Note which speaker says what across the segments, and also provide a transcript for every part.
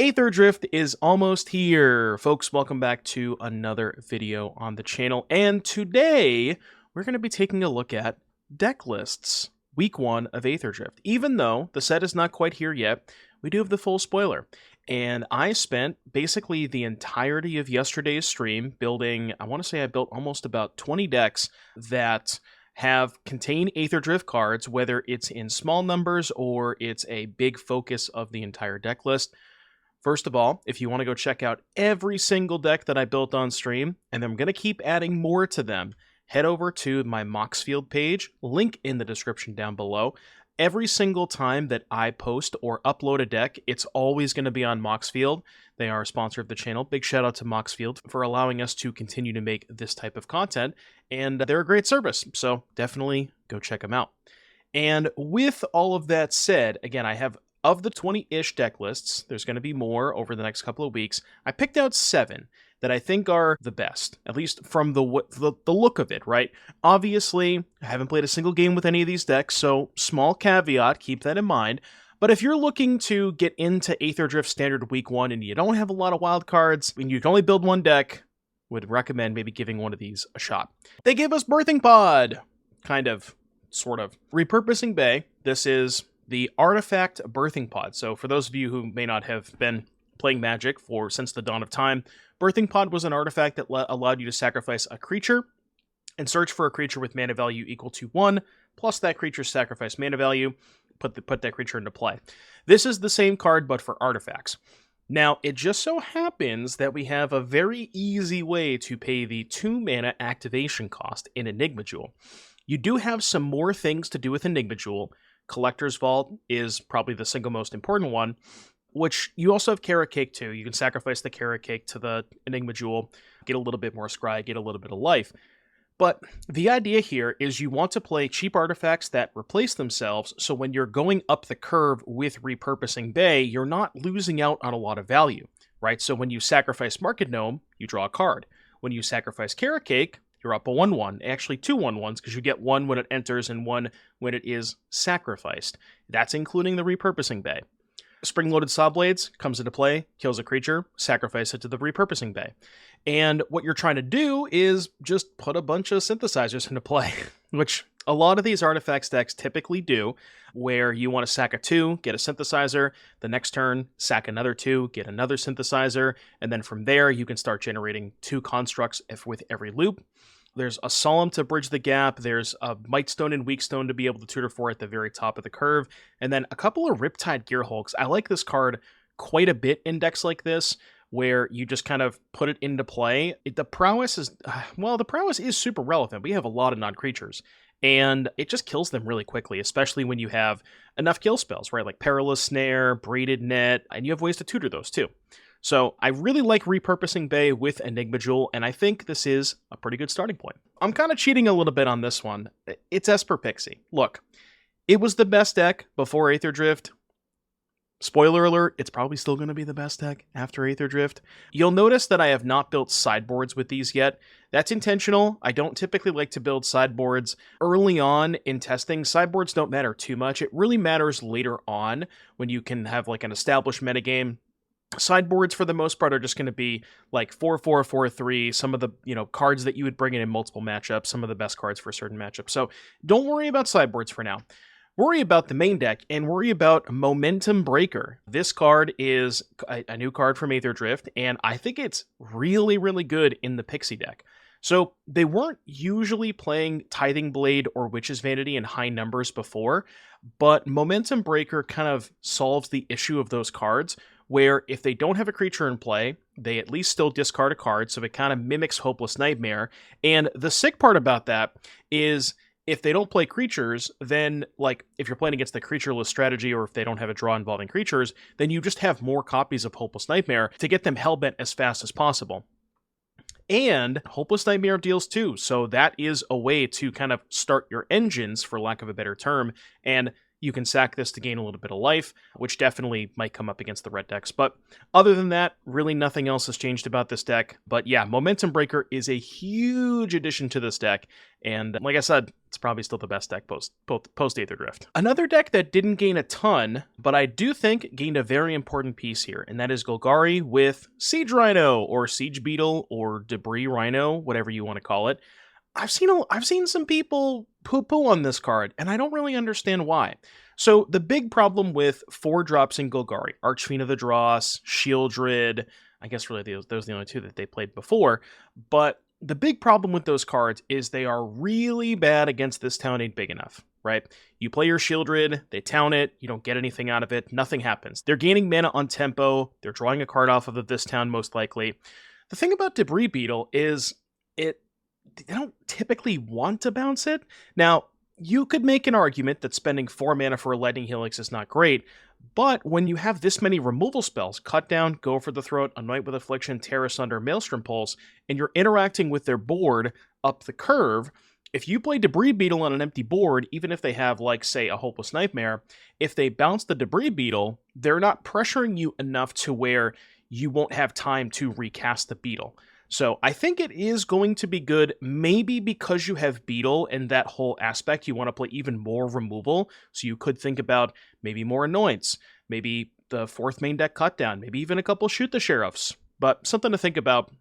Speaker 1: Aetherdrift is almost here. Folks, welcome back to another video on the channel. And today, we're going to be taking a look at deck lists. Week 1 of Aetherdrift. Even though the set is not quite here yet, we do have the full spoiler. And I spent basically the entirety of yesterday's stream building, I want to say I built almost about 20 decks that contain Aetherdrift cards, whether it's in small numbers or it's a big focus of the entire deck list. First of all, if you want to go check out every single deck that I built on stream, and I'm going to keep adding more to them, head over to my Moxfield page, link in the description down below. Every single time that I post or upload a deck, it's always going to be on Moxfield. They are a sponsor of the channel. Big shout out to Moxfield for allowing us to continue to make this type of content, and they're a great service, so definitely go check them out. And with all of that said, again, I have of the 20-ish deck lists, there's going to be more over the next couple of weeks. I picked out 7 that I think are the best, at least from the look of it, right? Obviously, I haven't played a single game with any of these decks, so small caveat, keep that in mind. But if you're looking to get into Aetherdrift Standard Week 1 and you don't have a lot of wild cards, and you can only build one deck, would recommend maybe giving one of these a shot. They give us Birthing Pod, kind of, sort of. Repurposing Bay, this is the Artifact Birthing Pod. So for those of you who may not have been playing Magic since the dawn of time, Birthing Pod was an artifact that allowed you to sacrifice a creature and search for a creature with mana value equal to 1, plus that creature's sacrifice mana value, put that creature into play. This is the same card, but for artifacts. Now, it just so happens that we have a very easy way to pay the 2 mana activation cost in Enigma Jewel. You do have some more things to do with Enigma Jewel. Collector's Vault is probably the single most important one, which you also have Carrot Cake too. You can sacrifice the Carrot Cake to the Enigma Jewel, get a little bit more scry, get a little bit of life. But the idea here is you want to play cheap artifacts that replace themselves, so when you're going up the curve with Repurposing Bay, you're not losing out on a lot of value, right? So when you sacrifice Market Gnome, you draw a card. When you sacrifice Carrot Cake, you're up a 1/1, actually 2 1/1s, because you get 1 when it enters and 1 when it is sacrificed. That's including the Repurposing Bay. Spring-Loaded Sawblades comes into play, kills a creature, sacrifice it to the Repurposing Bay. And what you're trying to do is just put a bunch of synthesizers into play, which a lot of these artifacts decks typically do, where you want to sack a 2, get a synthesizer, the next turn, sack another 2, get another synthesizer, and then from there you can start generating 2 constructs with every loop. There's a Solemn to bridge the gap, there's a Mightstone and Weakstone to be able to tutor for at the very top of the curve, and then a couple of Riptide Gearhulks. I like this card quite a bit in decks like this, where you just kind of put it into play. The prowess is super relevant. We have a lot of non-creatures, and it just kills them really quickly, especially when you have enough kill spells, right? Like Perilous Snare, Braided Net, and you have ways to tutor those too. So I really like Repurposing Bay with Enigma Jewel, and I think this is a pretty good starting point. I'm kind of cheating a little bit on this one. It's Esper Pixie. Look, it was the best deck before Aetherdrift. Spoiler alert, it's probably still going to be the best deck after Aetherdrift. You'll notice that I have not built sideboards with these yet. That's intentional. I don't typically like to build sideboards early on in testing. Sideboards don't matter too much. It really matters later on when you can have like an established metagame. Sideboards, for the most part, are just going to be like 4/4, 4/3, some of the cards that you would bring in multiple matchups, some of the best cards for certain matchups. So don't worry about sideboards for now. Worry about the main deck, and worry about Momentum Breaker. This card is a new card from Aetherdrift, and I think it's really, really good in the Pixie deck. So they weren't usually playing Tithing Blade or Witch's Vanity in high numbers before, but Momentum Breaker kind of solves the issue of those cards, where if they don't have a creature in play, they at least still discard a card, so it kind of mimics Hopeless Nightmare. And the sick part about that is if they don't play creatures, then, like, if you're playing against the creatureless strategy, or if they don't have a draw involving creatures, then you just have more copies of Hopeless Nightmare to get them hellbent as fast as possible. And Hopeless Nightmare deals 2, so that is a way to kind of start your engines, for lack of a better term, and You can sack this to gain a little bit of life, which definitely might come up against the red decks. But other than that, really nothing else has changed about this deck. But yeah, Momentum Breaker is a huge addition to this deck. And like I said, it's probably still the best deck post Aetherdrift. Another deck that didn't gain a ton, but I do think gained a very important piece here, and that is Golgari with Siege Rhino, or Siege Beetle, or Debris Rhino, whatever you want to call it. I've seen some people poo-poo on this card, and I don't really understand why. So the big problem with 4-drops in Golgari, Archfiend of the Dross, Shieldred, I guess really those are the only 2 that they played before, but the big problem with those cards is they are really bad against This Town Ain't Big Enough, right? You play your Shieldred, they town it, you don't get anything out of it, nothing happens. They're gaining mana on tempo, they're drawing a card off of the This Town most likely. The thing about Debris Beetle is they don't typically want to bounce it. Now, you could make an argument that spending 4 mana for a Lightning Helix is not great, but when you have this many removal spells, Cut Down, Go for the Throat, Anoint with Affliction, Tear Asunder, Maelstrom Pulse, and you're interacting with their board up the curve, if you play Debris Beetle on an empty board, even if they have, like, say, a Hopeless Nightmare, if they bounce the Debris Beetle, they're not pressuring you enough to where you won't have time to recast the Beetle. So I think it is going to be good, maybe because you have Beetle and that whole aspect, you want to play even more removal. So you could think about maybe more Anoints, maybe the 4th main deck Cut Down, maybe even a couple Shoot the Sheriffs, but something to think about.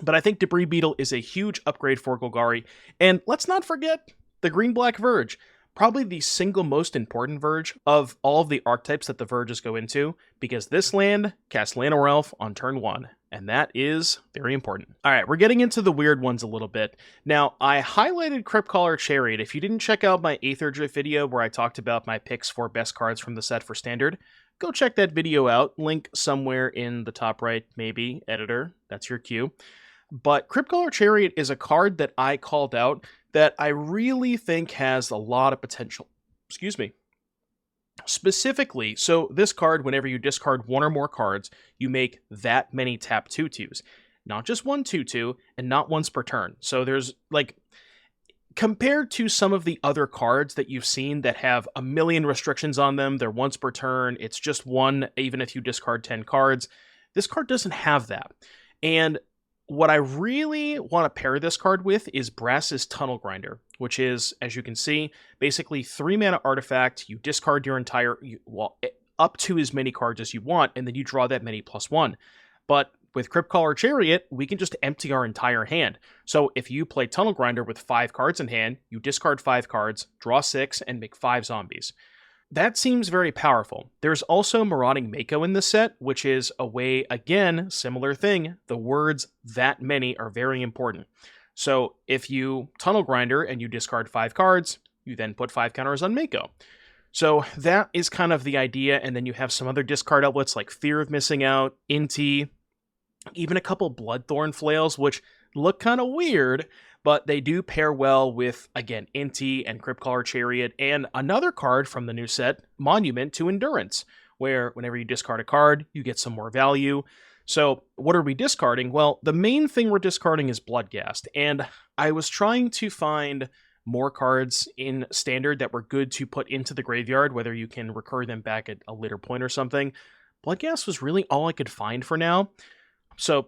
Speaker 1: But I think Debris Beetle is a huge upgrade for Golgari. And let's not forget the Green-Black Verge. Probably the single most important Verge of all of the archetypes that the Verges go into, because this land casts Llanowar Elf on turn 1. And that is very important. All right, we're getting into the weird ones a little bit. Now, I highlighted Cryptcaller Chariot. If you didn't check out my Aetherdrift video where I talked about my picks for best cards from the set for Standard, go check that video out. Link somewhere in the top right, maybe. Editor, that's your cue. But Cryptcaller Chariot is a card that I called out that I really think has a lot of potential. Excuse me. Specifically, so this card, whenever you discard 1 or more cards, you make that many tap 2/2s. Not just 1 2/2, and not once per turn. So there's, like, compared to some of the other cards that you've seen that have a million restrictions on them, they're once per turn, it's just 1, even if you discard 10 cards, this card doesn't have that. And what I really want to pair this card with is Brass's Tunnel Grinder, which is, as you can see, basically 3 mana artifact. You discard your entire, well, up to as many cards as you want, and then you draw that many +1. But with Cryptcaller Chariot, we can just empty our entire hand. So if you play Tunnel Grinder with 5 cards in hand, you discard 5 cards, draw 6, and make 5 zombies. That seems very powerful. There's also Marauding Mako in this set, which is a way, again, similar thing. The words that many are very important. So if you Tunnel Grinder and you discard 5 cards, you then put 5 counters on Mako. So that is kind of the idea, and then you have some other discard outlets like Fear of Missing Out, Inti, even a couple Bloodthorn Flails, which look kind of weird, but they do pair well with, again, Inti and Cryptcaller Chariot, and another card from the new set, Monument to Endurance, where whenever you discard a card, you get some more value. So what are we discarding? Well, the main thing we're discarding is Bloodghast, and I was trying to find more cards in Standard that were good to put into the graveyard, whether you can recur them back at a later point or something. Bloodghast was really all I could find for now. So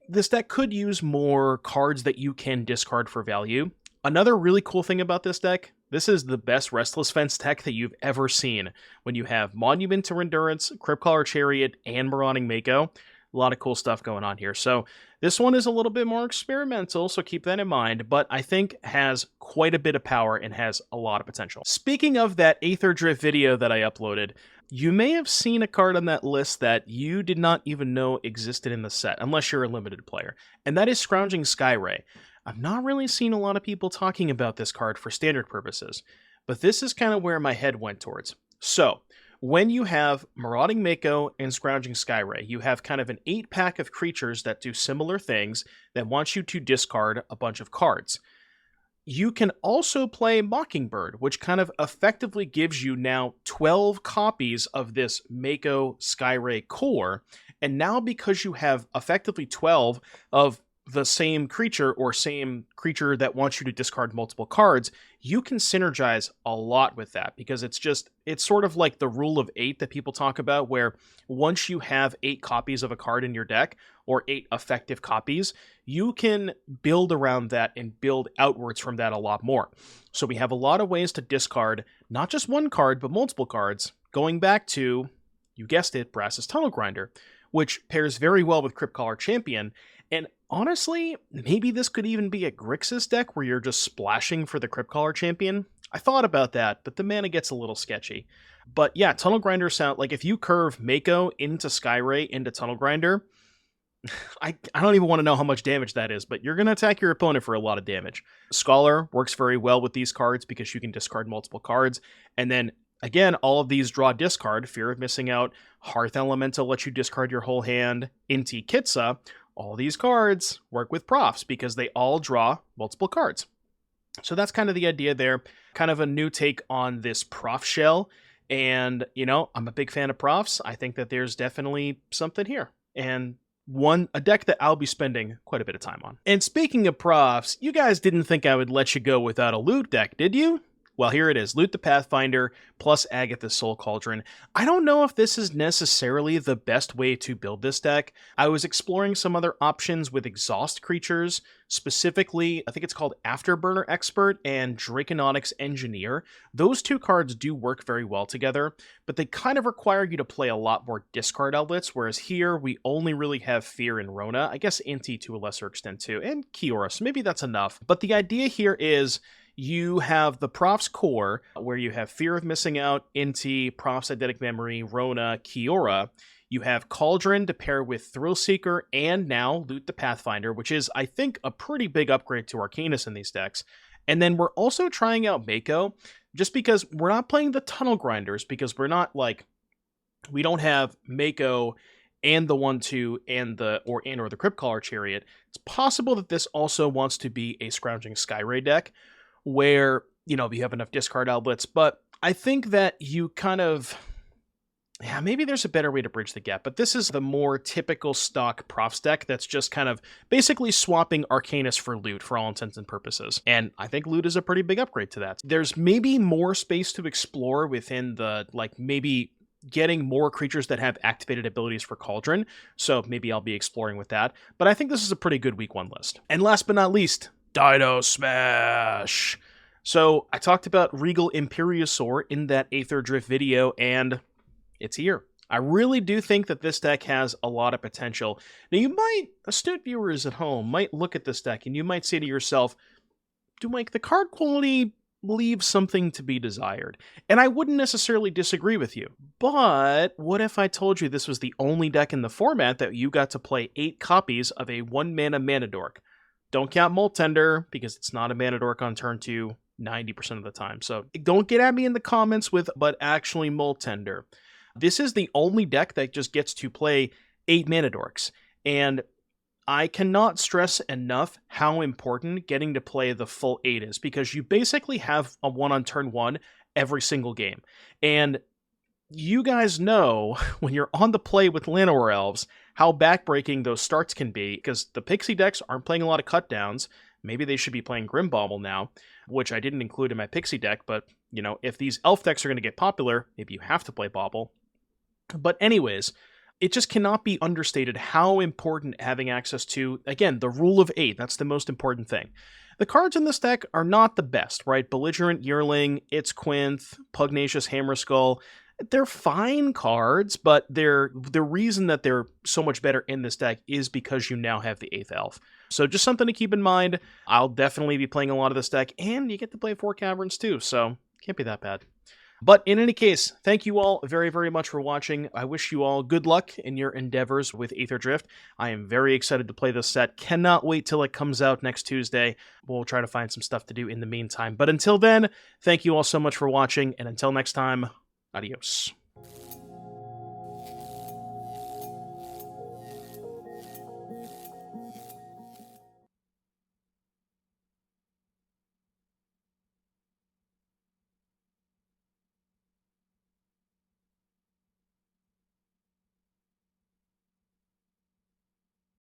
Speaker 1: this deck could use more cards that you can discard for value. Another really cool thing about this deck, this is the best Restless Fence deck that you've ever seen. When you have Monument to Endurance, Cryptcaller Chariot, and Marauding Mako. A lot of cool stuff going on here. So this one is a little bit more experimental, so keep that in mind, but I think has quite a bit of power and has a lot of potential. Speaking of that Aetherdrift video that I uploaded, you may have seen a card on that list that you did not even know existed in the set, unless you're a limited player, and that is Scrounging Skyray. I've not really seen a lot of people talking about this card for Standard purposes, but this is kind of where my head went towards. So, when you have Marauding Mako and Scrounging Skyray, you have kind of an 8-pack of creatures that do similar things that want you to discard a bunch of cards. You can also play Mockingbird, which kind of effectively gives you now 12 copies of this Mako Skyray core, and now because you have effectively 12 of the same creature or same creature that wants you to discard multiple cards, you can synergize a lot with that because it's sort of like the rule of 8 that people talk about, where once you have 8 copies of a card in your deck, or 8 effective copies, you can build around that and build outwards from that a lot more. So we have a lot of ways to discard not just one card, but multiple cards, going back to, you guessed it, Brass's Tunnel Grinder, which pairs very well with Crypt Caller Champion. And honestly, maybe this could even be a Grixis deck where you're just splashing for the Crypt Caller Champion. I thought about that, but the mana gets a little sketchy. But yeah, Tunnel Grinder sound like if you curve Mako into Skyray into Tunnel Grinder, I don't even want to know how much damage that is, but you're going to attack your opponent for a lot of damage. Scholar works very well with these cards because you can discard multiple cards. And then, again, all of these draw discard. Fear of Missing Out, Hearth Elemental lets you discard your whole hand. Inti Kitsa, all these cards work with profs because they all draw multiple cards. So that's kind of the idea there. Kind of a new take on this prof shell. And, you know, I'm a big fan of profs. I think that there's definitely something here. And a deck that I'll be spending quite a bit of time on. And speaking of profs, you guys didn't think I would let you go without a loot deck, did you? Well, here it is. Loot the Pathfinder plus Agatha's Soul Cauldron. I don't know if this is necessarily the best way to build this deck. I was exploring some other options with exhaust creatures, specifically, I think it's called Afterburner Expert and Draconautics Engineer. Those 2 cards do work very well together, but they kind of require you to play a lot more discard outlets, whereas here we only really have Fear and Rona, I guess Inti to a lesser extent too, and Kiora, so maybe that's enough. But the idea here is you have the Prof's core, where you have Fear of Missing Out, Inti, Prof's Eidetic Memory, Rona, Kiora. You have Cauldron to pair with Thrillseeker, and now Loot the Pathfinder, which is, I think, a pretty big upgrade to Arcanus in these decks. And then we're also trying out Mako, just because we're not playing the Tunnel Grinders, because we're not, like, we don't have Mako and the 1/2 and or the Crypt Caller Chariot. It's possible that this also wants to be a Scrounging Skyray deck, where, you know, you have enough discard outlets, but I think that you kind of, yeah, maybe there's a better way to bridge the gap, but this is the more typical stock profs deck that's just kind of basically swapping Arcanus for Loot for all intents and purposes, and I think Loot is a pretty big upgrade to that. There's maybe more space to explore within the, like, maybe getting more creatures that have activated abilities for Cauldron, so maybe I'll be exploring with that, but I think this is a pretty good week 1 list. And last but not least, Dino Smash! So, I talked about Regal Imperiosaur in that Aetherdrift video, and it's here. I really do think that this deck has a lot of potential. Now, you might, astute viewers at home, might look at this deck, and you might say to yourself, do, like, the card quality leave something to be desired? And I wouldn't necessarily disagree with you. But what if I told you this was the only deck in the format that you got to play 8 copies of a 1-mana Mana Dork? Don't count Moltender, because it's not a Mana Dork on turn 2 90% of the time. So don't get at me in the comments with, but actually Moltender. This is the only deck that just gets to play 8 Mana Dorks. And I cannot stress enough how important getting to play the full 8 is, because you basically have a 1 on turn 1 every single game. And you guys know, when you're on the play with Llanowar Elves, how backbreaking those starts can be, because the Pixie decks aren't playing a lot of cutdowns. Maybe they should be playing Grimbauble now, which I didn't include in my Pixie deck, but, you know, if these Elf decks are going to get popular, maybe you have to play Bauble. But anyways, it just cannot be understated how important having access to, again, the rule of 8, that's the most important thing. The cards in this deck are not the best, right? Belligerent Yearling, It's Quinth, Pugnacious Hammerskull, they're fine cards, but the reason that they're so much better in this deck is because you now have the 8th Elf. So just something to keep in mind. I'll definitely be playing a lot of this deck, and you get to play 4 Caverns too, so can't be that bad. But in any case, thank you all very, very much for watching. I wish you all good luck in your endeavors with Aetherdrift. I am very excited to play this set. Cannot wait till it comes out next Tuesday. We'll try to find some stuff to do in the meantime. But until then, thank you all so much for watching, and until next time, adios.